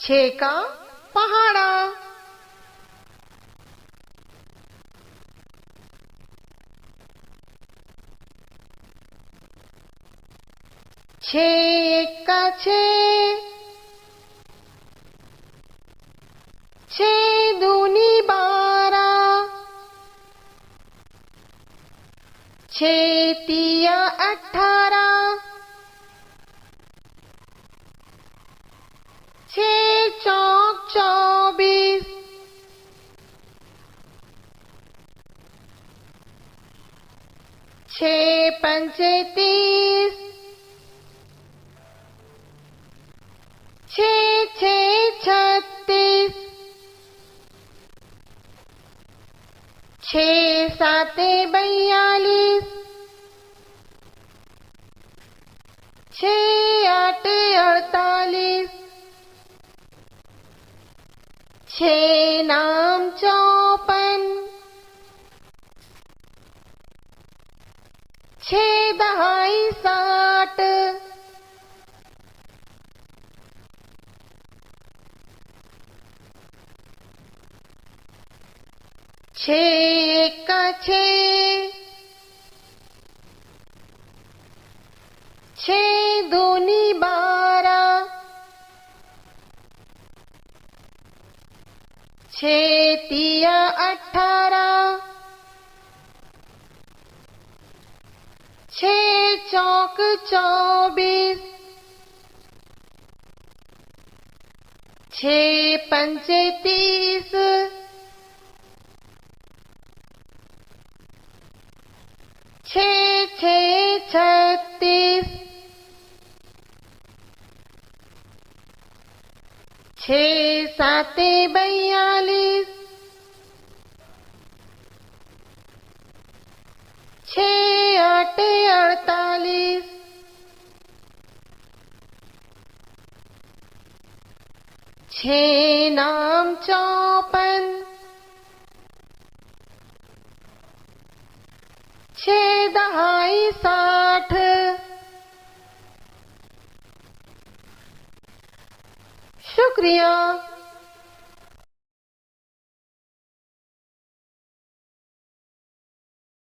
6 का पहाड़ा, 6 1 का 6, 6 दूनी 12, 6 तिया 18, 6 चौक 24, 6 पंचे 30, 6 6 36, 6 7 42, 6 8 48, 6 नाम 54, 6 दहाई 60, 6 1 का 6, 6 दूनी 12, 6 तिया 18, 6 चौक 24, 6 पंचे 30, 6 6 36, 6 7 42, 6 8 48, 6 नाम 54, 6 दहाई 60। शुक्रिया।